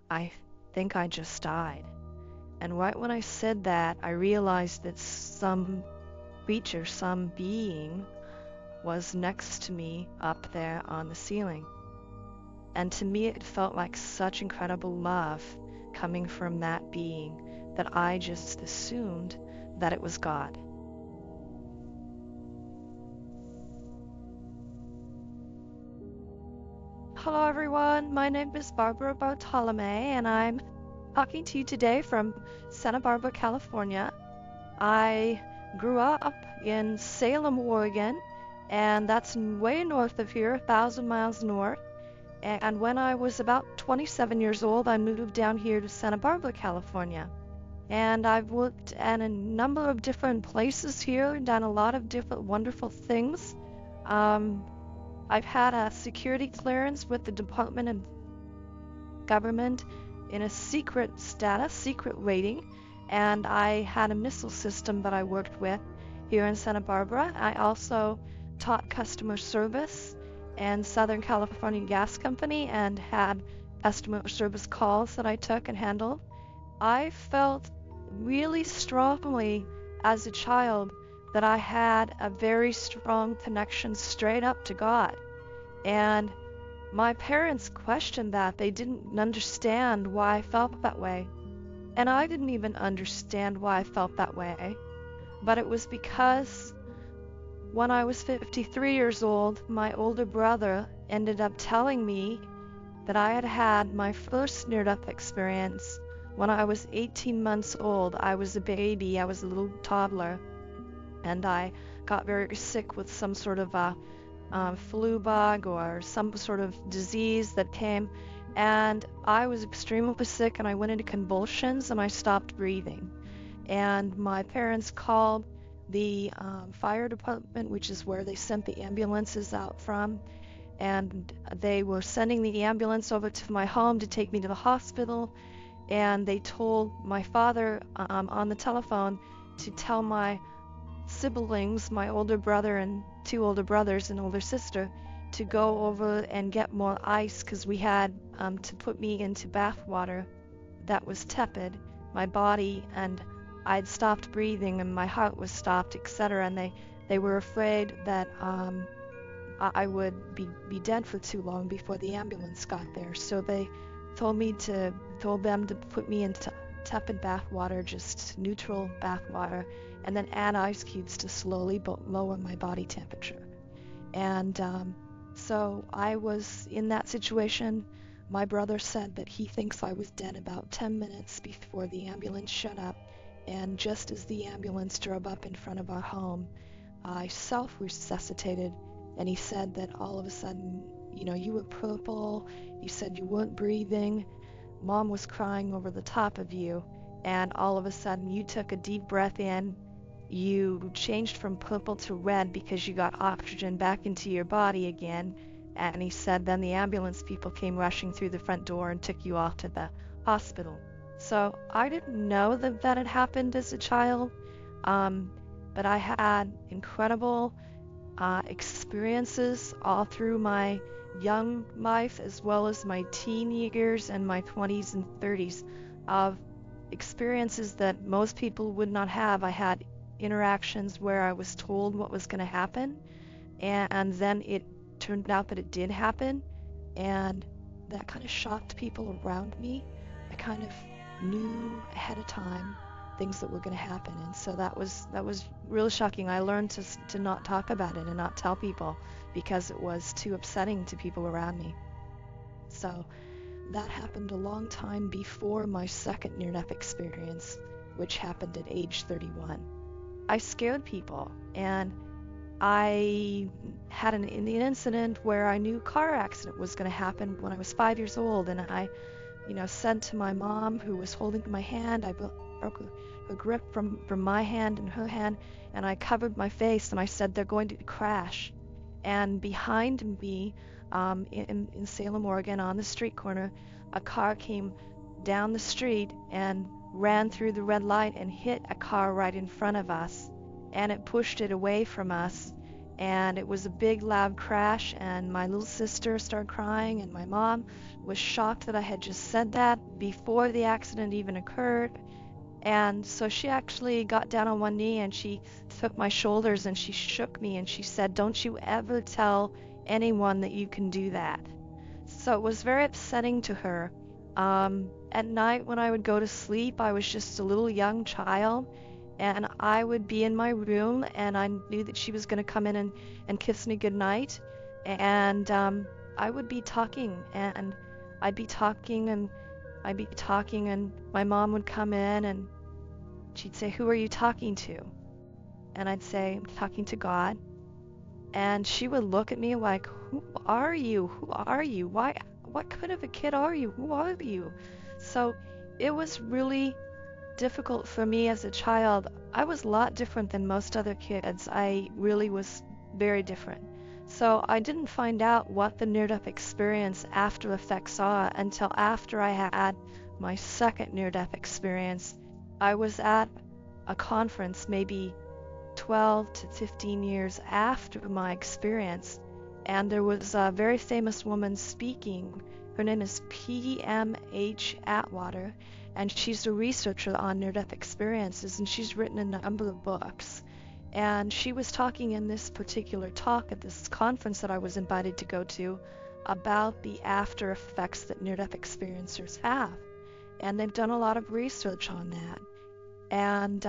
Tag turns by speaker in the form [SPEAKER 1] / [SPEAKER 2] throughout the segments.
[SPEAKER 1] I think I just died. And right when I said that, I realized that some creature, some being, was next to me up there on the ceiling. And to me, it felt like such incredible love coming from that being that I just assumed that it was God. Hello, everyone. My name is Barbara Bartolome, and I'm talking to you today from Santa Barbara, California. I grew up in Salem, Oregon, and that's way north of here, 1,000 miles north. And when I was about 27 years old, I moved down here to Santa Barbara, California. And I've worked at a number of different places here and done a lot of different wonderful things. Um, I've had a security clearance with the Department of Government in a secret status, secret rating, and I had a missile system that I worked with here in Santa Barbara. I also taught customer service in Southern California Gas Company and had customer service calls that I took and handled. I felt really strongly as a child that I had a very strong connection straight up to God. And my parents questioned that. They didn't understand why I felt that way. And I didn't even understand why I felt that way. But it was because when I was 53 years old, my older brother ended up telling me that I had had my first near-death experience when I was 18 months old. I was a baby, I was a little toddler, and I got very sick with some sort of a flu bug or some sort of disease that came, and I was extremely sick, and I went into convulsions and I stopped breathing. And my parents called the fire department, which is where they sent the ambulances out from, and they were sending the ambulance over to my home to take me to the hospital, and they told my father on the telephone to tell my siblings, my older brother and two older brothers and older sister, to go over and get more ice because we had to put me into bath water that was tepid, my body, and I'd stopped breathing and my heart was stopped, etc. And they were afraid that I would be dead for too long before the ambulance got there. So they told them to put me into tepid bath water, just neutral bath water, and then add ice cubes to slowly lower my body temperature. And so I was in that situation. My brother said that he thinks I was dead about 10 minutes before the ambulance showed up, and just as the ambulance drove up in front of our home, I self-resuscitated, and he said that all of a sudden, you were purple, he said you weren't breathing, Mom was crying over the top of you, and all of a sudden you took a deep breath in, you changed from purple to red because you got oxygen back into your body again, and he said then the ambulance people came rushing through the front door and took you off to the hospital. So I didn't know that had happened as a child, but I had incredible experiences all through my young life as well as my teen years and my 20s and 30s of experiences that most people would not have. I had interactions where I was told what was going to happen, and then it turned out that it did happen, and that kind of shocked people around me. I kind of knew ahead of time things that were going to happen, and so that was really shocking. I learned to not talk about it and not tell people because it was too upsetting to people around me. So that happened a long time before my second near-death experience, which happened at age 31. I scared people, and I had an incident where I knew a car accident was going to happen when I was 5 years old, and I said to my mom, who was holding my hand, I broke her grip from my hand and her hand, and I covered my face, and I said, they're going to crash. And behind me, in Salem, Oregon, on the street corner, a car came down the street and ran through the red light and hit a car right in front of us, and it pushed it away from us, and it was a big loud crash, and my little sister started crying, and my mom was shocked that I had just said that before the accident even occurred. And so she actually got down on one knee and she took my shoulders and she shook me and she said, "Don't you ever tell anyone that you can do that." So it was very upsetting to her. At night when I would go to sleep, I was just a little young child, and I would be in my room, and I knew that she was going to come in and kiss me goodnight. And I would be talking, and I'd be talking, and I'd be talking, and my mom would come in, and she'd say, "Who are you talking to?" And I'd say, "I'm talking to God." And she would look at me like, "Who are you? Who are you? Why? What kind of a kid are you? Who are you?" So it was really difficult for me as a child. I was a lot different than most other kids. I really was very different. So I didn't find out what the near-death experience after effects are until after I had my second near-death experience. I was at a conference maybe 12 to 15 years after my experience, and there was a very famous woman speaking. Her name is P.M.H. Atwater, and she's a researcher on near-death experiences, and she's written a number of books. And she was talking in this particular talk at this conference that I was invited to go to about the after effects that near-death experiencers have. And they've done a lot of research on that. And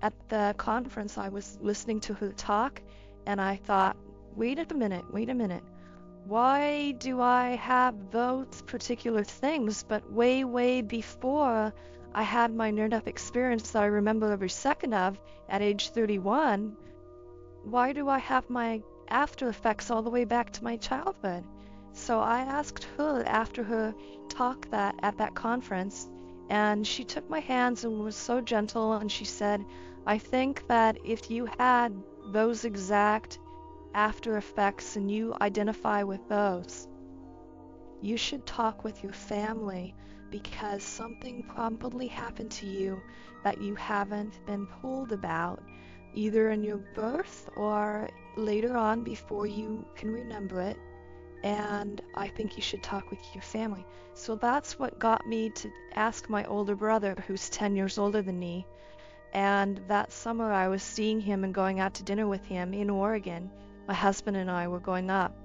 [SPEAKER 1] at the conference, I was listening to her talk, and I thought, wait a minute. Why do I have those particular things? But way before I had my near-death experience that I remember every second of at age 31, why do I have my after effects all the way back to my childhood? So I asked her after her talk that at that conference, and she took my hands and was so gentle, and she said, "I think that if you had those exact after effects and you identify with those, you should talk with your family, because something probably happened to you that you haven't been told about, either in your birth or later on before you can remember it. And I think you should talk with your family." So that's what got me to ask my older brother, who's 10 years older than me. And that summer I was seeing him and going out to dinner with him in Oregon. My husband and I were going up.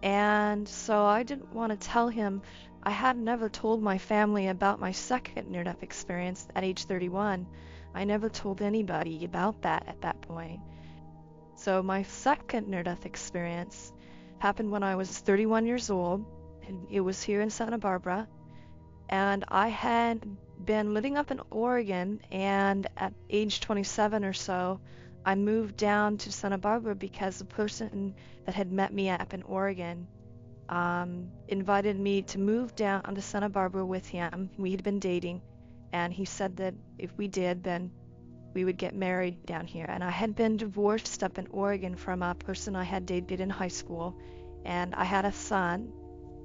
[SPEAKER 1] And so I didn't want to tell him. I had never told my family about my second near-death experience at age 31. I never told anybody about that at that point. So my second near-death experience happened when I was 31 years old, and it was here in Santa Barbara. And I had been living up in Oregon, and at age 27 or so, I moved down to Santa Barbara because the person that had met me up in Oregon invited me to move down to Santa Barbara with him. We had been dating, and he said that if we did, then we would get married down here. And I had been divorced up in Oregon from a person I had dated in high school, and I had a son,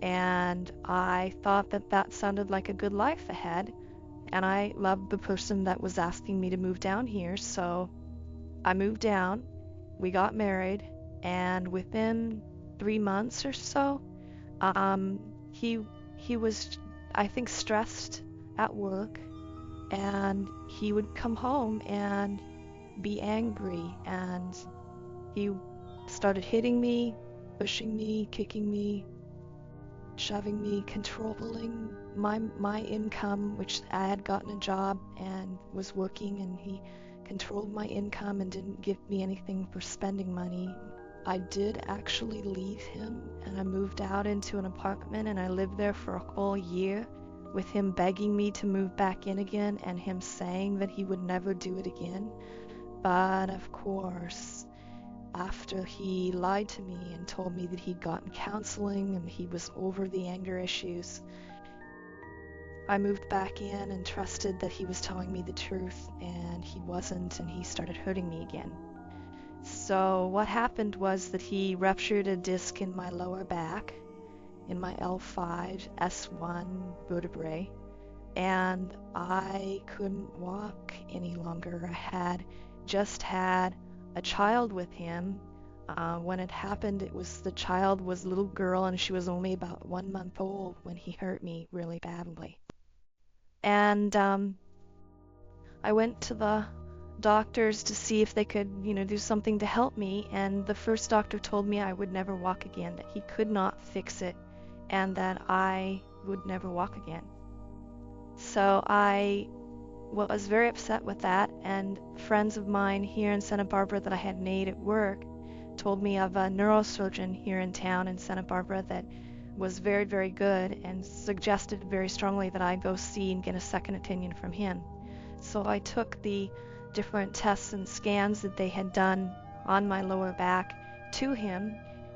[SPEAKER 1] and I thought that that sounded like a good life ahead, and I loved the person that was asking me to move down here. So I moved down, we got married, and within 3 months or so, he was, I think, stressed at work, and he would come home and be angry, and he started hitting me, pushing me, kicking me, shoving me, controlling my income, which I had gotten a job and was working, and he controlled my income and didn't give me anything for spending money. I did actually leave him, and I moved out into an apartment, and I lived there for a whole year with him begging me to move back in again, and him saying that he would never do it again. But of course, after he lied to me and told me that he'd gotten counseling and he was over the anger issues, I moved back in and trusted that he was telling me the truth, and he wasn't, and he started hurting me again. So what happened was that he ruptured a disc in my lower back, in my L5, S1 vertebrae, and I couldn't walk any longer. I had just had a child with him. When it happened, the child was a little girl and she was only about 1 month old when he hurt me really badly. And I went to the doctors to see if they could, do something to help me. And the first doctor told me I would never walk again, that he could not fix it, and that I would never walk again. So I was very upset with that, and friends of mine here in Santa Barbara that I had made at work told me of a neurosurgeon here in town in Santa Barbara that was very, very good, and suggested very strongly that I go see and get a second opinion from him. So I took the different tests and scans that they had done on my lower back to him,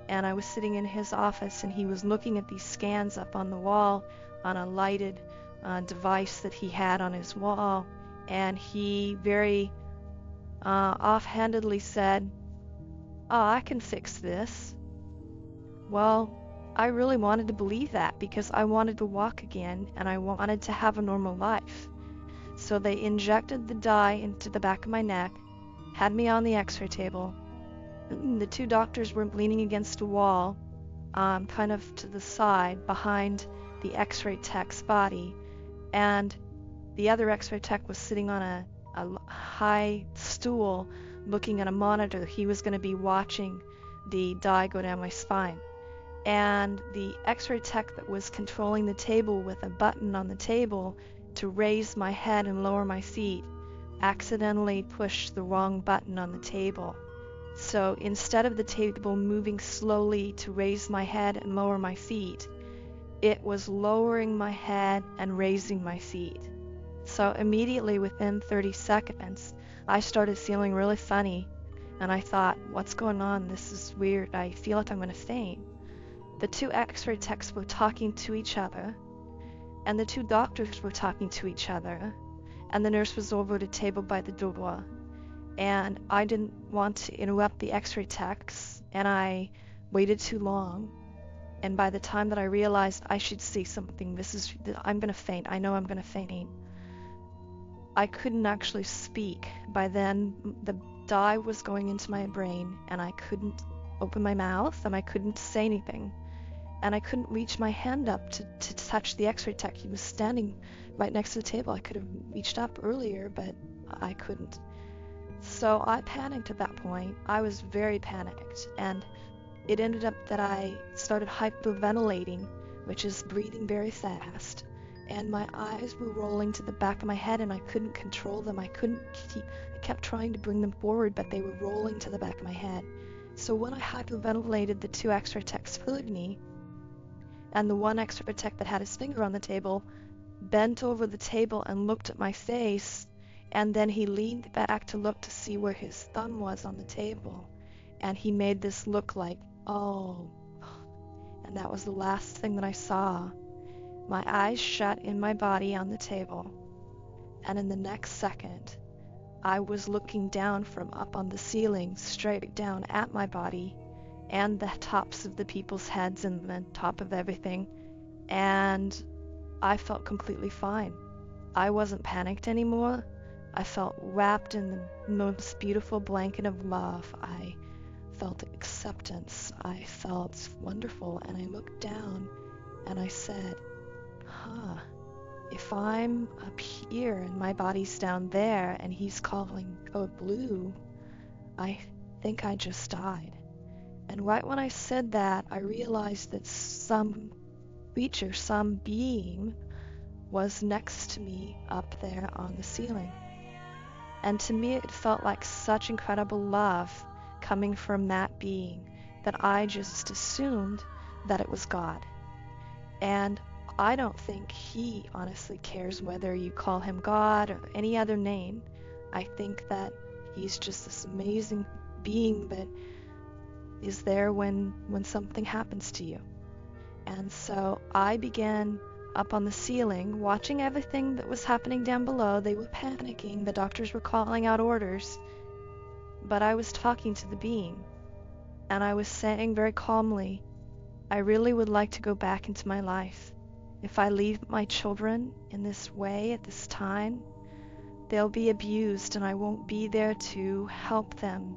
[SPEAKER 1] and I was sitting in his office, and he was looking at these scans up on the wall on a lighted device that he had on his wall, and he very offhandedly said, "Oh, I can fix this." Well, I really wanted to believe that because I wanted to walk again and I wanted to have a normal life. So they injected the dye into the back of my neck, had me on the x-ray table. The two doctors were leaning against a wall, kind of to the side behind the x-ray tech's body, and the other x-ray tech was sitting on a high stool looking at a monitor. He was going to be watching the dye go down my spine. And the x-ray tech that was controlling the table with a button on the table to raise my head and lower my feet accidentally pushed the wrong button on the table. So instead of the table moving slowly to raise my head and lower my feet, it was lowering my head and raising my feet. So immediately within 30 seconds, I started feeling really funny, and I thought, what's going on? This is weird. I feel like I'm going to faint. The two x-ray techs were talking to each other, and the two doctors were talking to each other, and the nurse was over at a table by the door, and I didn't want to interrupt the x-ray techs, and I waited too long, and by the time that I realized I should see something, I'm going to faint. I know I'm going to faint. I couldn't actually speak. By then, the dye was going into my brain, and I couldn't open my mouth, and I couldn't say anything. And I couldn't reach my hand up to touch the x-ray tech. He was standing right next to the table. I could have reached up earlier, but I couldn't. So I panicked at that point. I was very panicked, and it ended up that I started hyperventilating, which is breathing very fast. And my eyes were rolling to the back of my head, and I couldn't control them. I kept trying to bring them forward, but they were rolling to the back of my head. So when I hyperventilated, the two x-ray techs heard me, and the one x-ray tech that had his finger on the table bent over the table and looked at my face, and then he leaned back to look to see where his thumb was on the table, and he made this look like, oh, and that was the last thing that I saw. My eyes shut in my body on the table, and in the next second, I was looking down from up on the ceiling, straight down at my body, and the tops of the people's heads and the top of everything, and I felt completely fine. I wasn't panicked anymore. I felt wrapped in the most beautiful blanket of love. I felt acceptance. I felt wonderful, and I looked down, and I said, if I'm up here and my body's down there and he's calling code blue, I think I just died. And right when I said that, I realized that some creature, some being, was next to me up there on the ceiling. And to me, it felt like such incredible love coming from that being that I just assumed that it was God. And I don't think he honestly cares whether you call him God or any other name. I think that he's just this amazing being that is there when something happens to you. And so I began up on the ceiling, watching everything that was happening down below. They were panicking. The doctors were calling out orders. But I was talking to the being, and I was saying very calmly, I really would like to go back into my life. If I leave my children in this way at this time, they'll be abused and I won't be there to help them.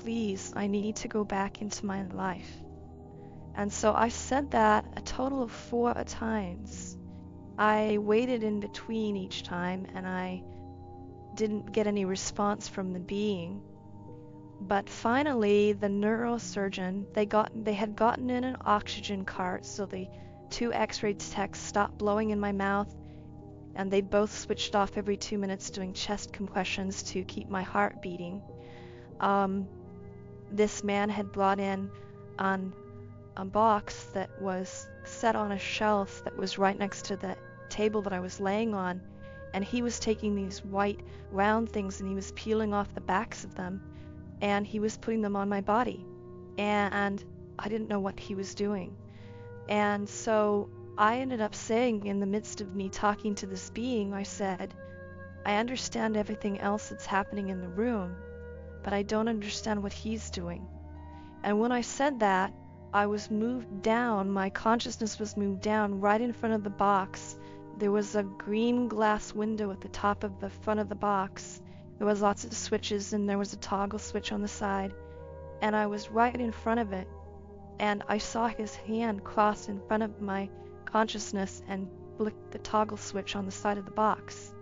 [SPEAKER 1] please, I need to go back into my life. And so I said that a total of 4 times. I waited in between each time, and I didn't get any response from the being. But finally, the neurosurgeon, they had gotten in an oxygen cart, so the 2 x-ray techs stopped blowing in my mouth, and they both switched off every 2 minutes doing chest compressions to keep my heart beating. This man had brought in on a box that was set on a shelf that was right next to the table that I was laying on, and he was taking these white round things and he was peeling off the backs of them, and he was putting them on my body, and I didn't know what he was doing. And so I ended up saying, in the midst of me talking to this being, I said, I understand everything else that's happening in the room, but I don't understand what he's doing. And when I said that, I was moved down, my consciousness was moved down right in front of the box. There was a green glass window at the top of the front of the box. There was lots of switches, and there was a toggle switch on the side, and I was right in front of it, and I saw his hand cross in front of my consciousness and flick the toggle switch on the side of the box.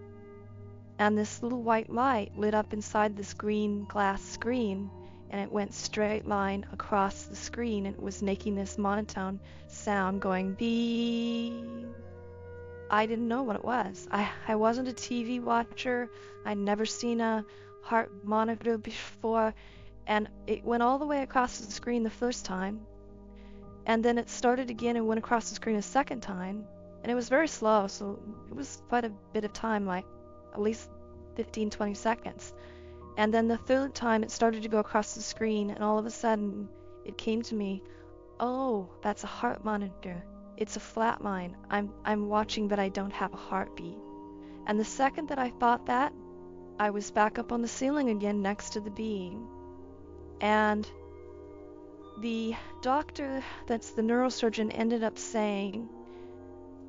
[SPEAKER 1] And this little white light lit up inside this green glass screen, and it went straight line across the screen, and it was making this monotone sound going beep. I didn't know what it was. I wasn't a TV watcher. I'd never seen a heart monitor before, and it went all the way across the screen the first time, and then it started again and went across the screen a second time, and it was very slow, so it was quite a bit of time, like at least 15-20 seconds. And then the third time it started to go across the screen, and all of a sudden it came to me, oh, that's a heart monitor. It's a flatline. I'm watching, but I don't have a heartbeat. And the second that I thought that, I was back up on the ceiling again next to the being. And the doctor, that's the neurosurgeon, ended up saying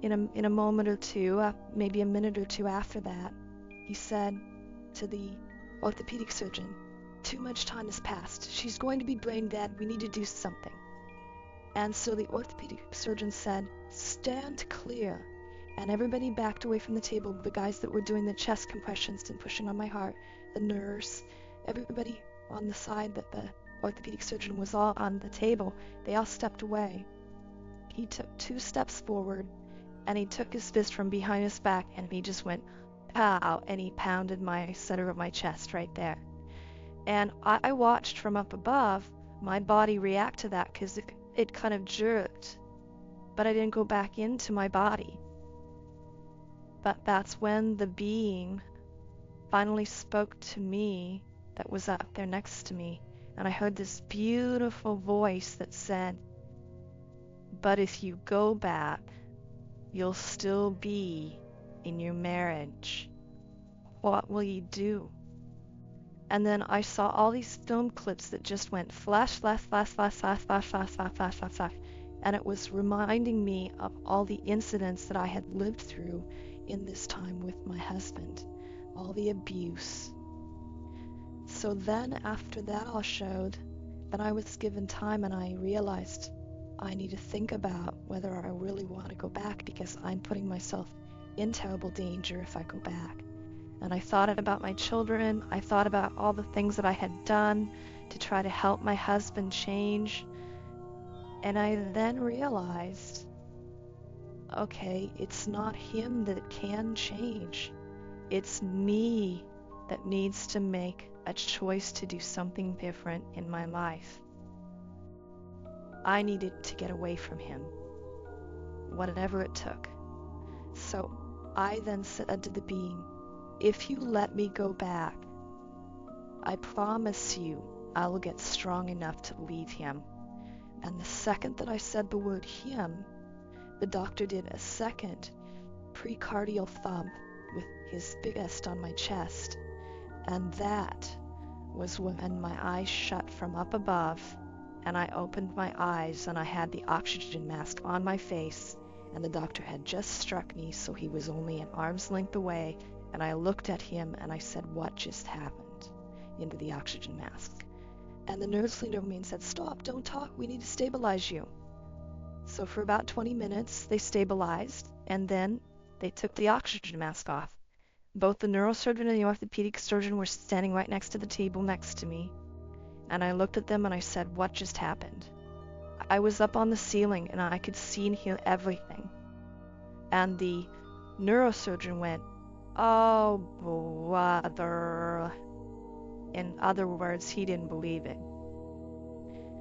[SPEAKER 1] in a moment or two, maybe a minute or two after that, he said to the orthopedic surgeon, too much time has passed. She's going to be brain dead. We need to do something. And so the orthopedic surgeon said, stand clear. And everybody backed away from the table. The guys that were doing the chest compressions and pushing on my heart, the nurse, everybody on the side that the orthopedic surgeon was all on the table, they all stepped away. He took 2 steps forward, and he took his fist from behind his back, and he just went, pow, and he pounded my center of my chest right there. And I watched from up above my body react to that, because it kind of jerked, but I didn't go back into my body. But that's when the being finally spoke to me that was up there next to me, and I heard this beautiful voice that said, but if you go back, you'll still be in your marriage. What will you do? And then I saw all these film clips that just went flash, flash, flash, flash, flash, flash, flash, flash, flash, flash, flash. And it was reminding me of all the incidents that I had lived through in this time with my husband, all the abuse. So then after that all showed, then I was given time, and I realized I need to think about whether I really want to go back, because I'm putting myself in terrible danger if I go back. And I thought about my children. I thought about all the things that I had done to try to help my husband change. And I then realized, okay, it's not him that can change. It's me that needs to make a choice to do something different in my life. I needed to get away from him, whatever it took. So I then said to the being, if you let me go back, I promise you I will get strong enough to leave him. And the second that I said the word him, the doctor did a second precardial thump with his fist on my chest. And that was when my eyes shut from up above, and I opened my eyes, and I had the oxygen mask on my face, and the doctor had just struck me, so he was only an arm's length away. And I looked at him and I said, what just happened? Into the oxygen mask. And the nurse leaned over me and said, "Stop, don't talk, we need to stabilize you." So for about 20 minutes, they stabilized, and then they took the oxygen mask off. Both the neurosurgeon and the orthopedic surgeon were standing right next to the table next to me, and I looked at them and I said, "What just happened?" I was up on the ceiling and I could see and hear everything. And the neurosurgeon went, "Oh, brother." In other words, he didn't believe it.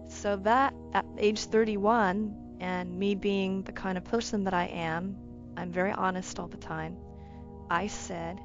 [SPEAKER 1] So that, at age 31, and me being the kind of person that I am, I'm very honest all the time, I said,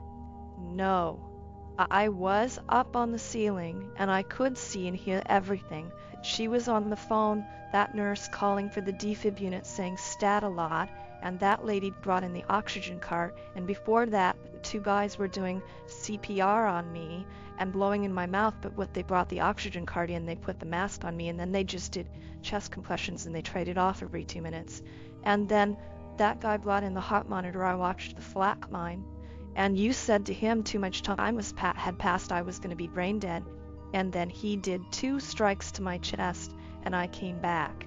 [SPEAKER 1] "No." I was up on the ceiling and I could see and hear everything. She was on the phone, that nurse calling for the defib unit saying stat a lot, and that lady brought in the oxygen cart, and before that, two guys were doing CPR on me and blowing in my mouth, but what they brought the oxygen cart in, they put the mask on me, and then they just did chest compressions and they traded off every 2 minutes. And then that guy brought in the heart monitor. I watched the flatline. And you said to him too much time had passed, I was going to be brain dead. And then he did 2 strikes to my chest, and I came back.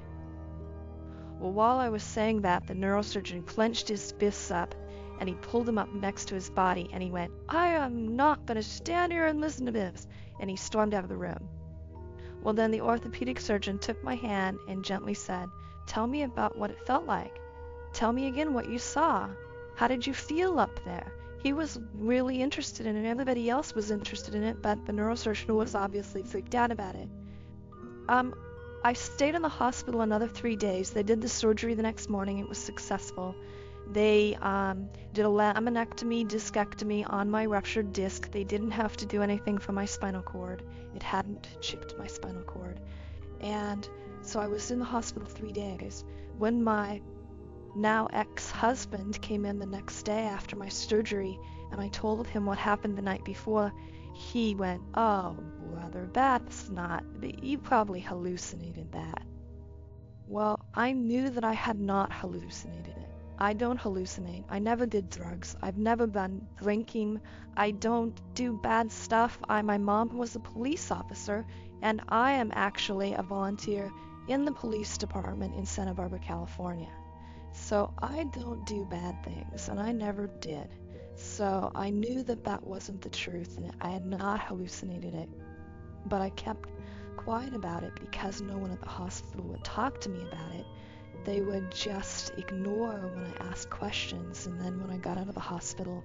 [SPEAKER 1] Well, while I was saying that, the neurosurgeon clenched his fists up, and he pulled them up next to his body, and he went, "I am not going to stand here and listen to this." And he stormed out of the room. Well, then the orthopedic surgeon took my hand and gently said, "Tell me about what it felt like. Tell me again what you saw. How did you feel up there?" He was really interested in it. Everybody else was interested in it, but the neurosurgeon was obviously freaked out about it. I stayed in the hospital another 3 days. They did the surgery the next morning. It was successful. They did a laminectomy, discectomy on my ruptured disc. They didn't have to do anything for my spinal cord. It hadn't chipped my spinal cord. And so I was in the hospital 3 days. When my now ex-husband came in the next day after my surgery, and I told him what happened the night before, he went, "Oh, brother, that's not, you probably hallucinated that." Well, I knew that I had not hallucinated it. I don't hallucinate. I never did drugs. I've never been drinking. I don't do bad stuff. My mom was a police officer, and I am actually a volunteer in the police department in Santa Barbara, California. So I don't do bad things, and I never did. So I knew that that wasn't the truth, and I had not hallucinated it. But I kept quiet about it because no one at the hospital would talk to me about it. They would just ignore when I asked questions, and then when I got out of the hospital,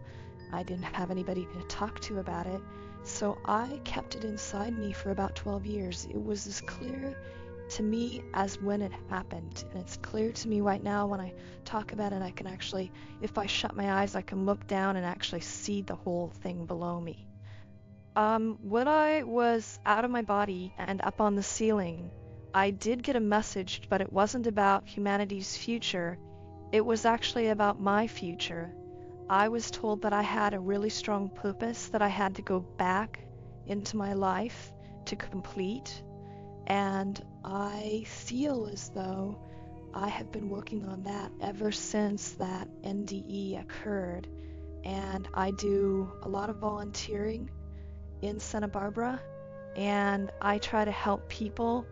[SPEAKER 1] I didn't have anybody to talk to about it. So I kept it inside me for about 12 years. It was as clear to me as when it happened, and it's clear to me right now when I talk about it. I can actually, if I shut my eyes, I can look down and actually see the whole thing below me. When I was out of my body and up on the ceiling, I did get a message, but it wasn't about humanity's future. It was actually about my future. I was told that I had a really strong purpose that I had to go back into my life to complete. And I feel as though I have been working on that ever since that NDE occurred. And I do a lot of volunteering in Santa Barbara, and I try to help people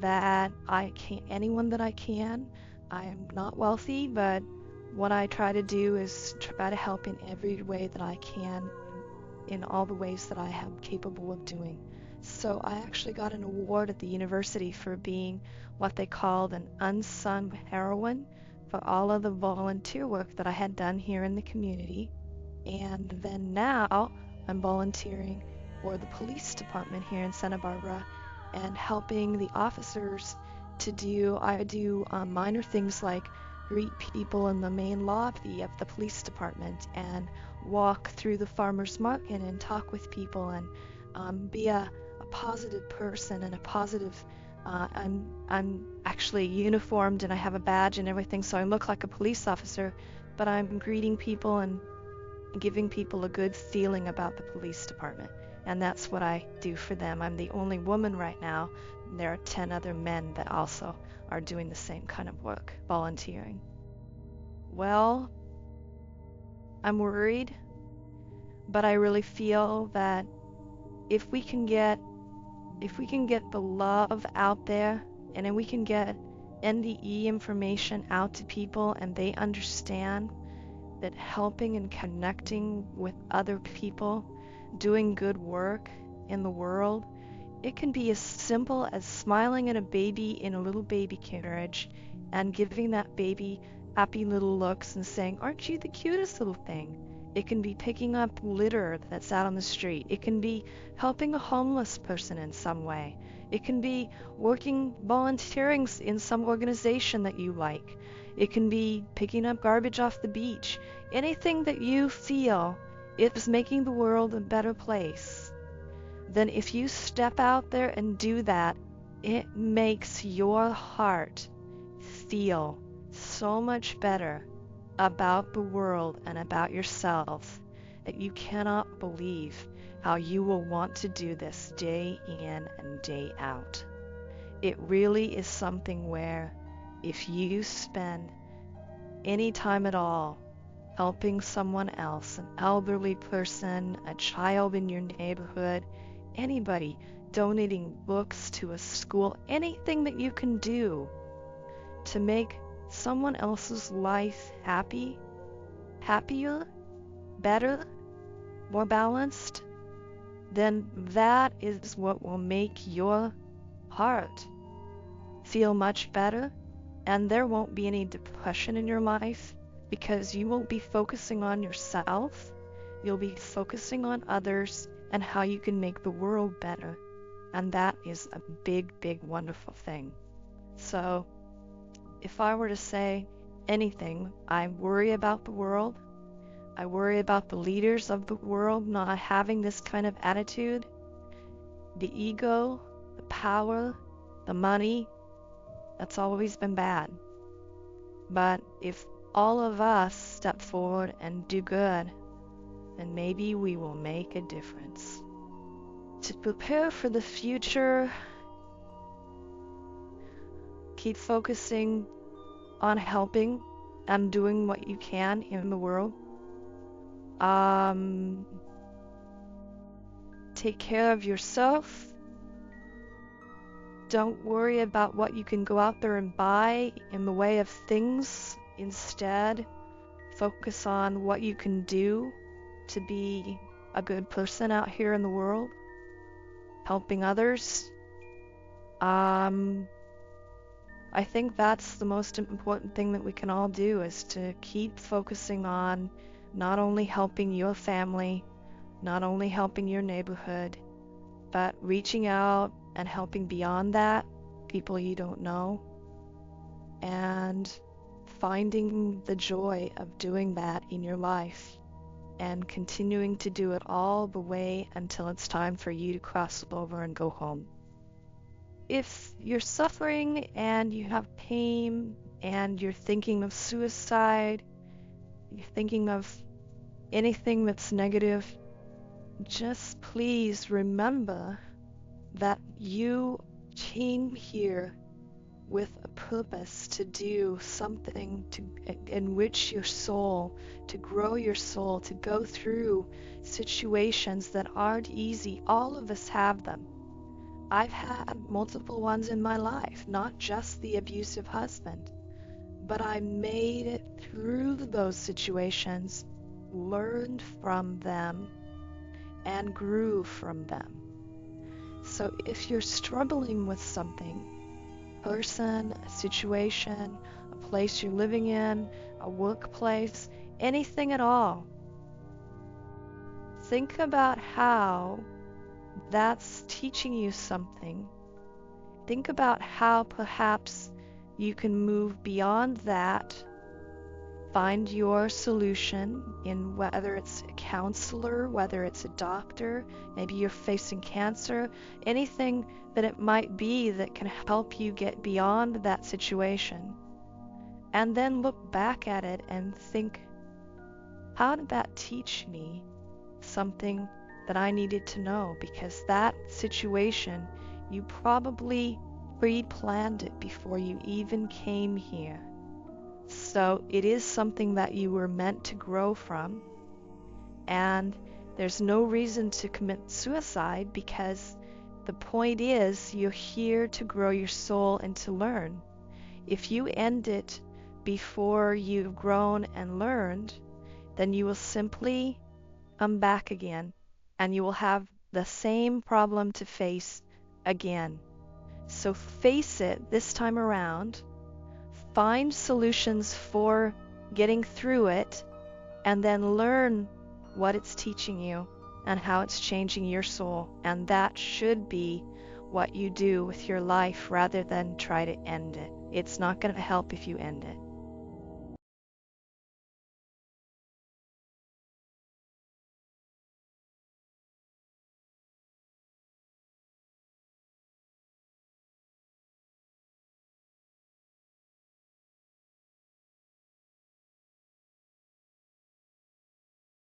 [SPEAKER 1] that I can, anyone that I can. I am not wealthy, but what I try to do is try to help in every way that I can, in all the ways that I am capable of doing. So I actually got an award at the university for being what they called an unsung heroine for all of the volunteer work that I had done here in the community. And then now I'm volunteering for the police department here in Santa Barbara and helping the officers to do, I do minor things like greet people in the main lobby of the police department and walk through the farmer's market and talk with people and be a positive person and a positive, I'm actually uniformed and I have a badge and everything, so I look like a police officer, but I'm greeting people and giving people a good feeling about the police department. And that's what I do for them. I'm the only woman right now. There are 10 other men that also are doing the same kind of work, volunteering. Well, I'm worried, but I really feel that if we can get if we can get the love out there, and then we can get NDE information out to people, and they understand that helping and connecting with other people, doing good work in the world, it can be as simple as smiling at a baby in a little baby carriage and giving that baby happy little looks and saying, "Aren't you the cutest little thing?" It can be picking up litter that's out on the street. It can be helping a homeless person in some way. It can be volunteering in some organization that you like. It can be picking up garbage off the beach. Anything that you feel is making the world a better place, then if you step out there and do that, it makes your heart feel so much better about the world and about yourself that you cannot believe how you will want to do this day in and day out. It really is something where if you spend any time at all helping someone else, an elderly person, a child in your neighborhood, anybody, donating books to a school, anything that you can do to make someone else's life happier, better, more balanced, then that is what will make your heart feel much better, and there won't be any depression in your life because you won't be focusing on yourself. You'll be focusing on others and how you can make the world better. And that is a big, big, wonderful thing. So if I were to say anything, I worry about the world. I worry about the leaders of the world not having this kind of attitude. The ego, the power, the money, that's always been bad. But if all of us step forward and do good, then maybe we will make a difference. To prepare for the future, keep focusing on helping and doing what you can in the world. Take care of yourself. Don't worry about what you can go out there and buy in the way of things. Instead, focus on what you can do to be a good person out here in the world, helping others. I think that's the most important thing that we can all do, is to keep focusing on not only helping your family, not only helping your neighborhood, but reaching out and helping beyond that, people you don't know, and finding the joy of doing that in your life and continuing to do it all the way until it's time for you to cross over and go home. If you're suffering and you have pain and you're thinking of suicide, you're thinking of anything that's negative, just please remember that you came here with a purpose to do something to enrich your soul, to grow your soul, to go through situations that aren't easy. All of us have them. I've had multiple ones in my life, not just the abusive husband, but I made it through those situations, learned from them, and grew from them. So if you're struggling with something, person, a situation, a place you're living in, a workplace, anything at all, think about how that's teaching you something. Think about how perhaps you can move beyond that, find your solution in whether it's a counselor, whether it's a doctor, maybe you're facing cancer, anything that it might be that can help you get beyond that situation. And then look back at it and think, how did that teach me something that I needed to know? Because that situation, you probably pre-planned it before you even came here. So it is something that you were meant to grow from, and there's no reason to commit suicide because The point is, you're here to grow your soul and to learn. If you end it before you've grown and learned, then you will simply come back again, and you will have the same problem to face again. So face it this time around, find solutions for getting through it, and then learn what it's teaching you and how it's changing your soul. And that should be what you do with your life rather than try to end it. It's not going to help if you end it.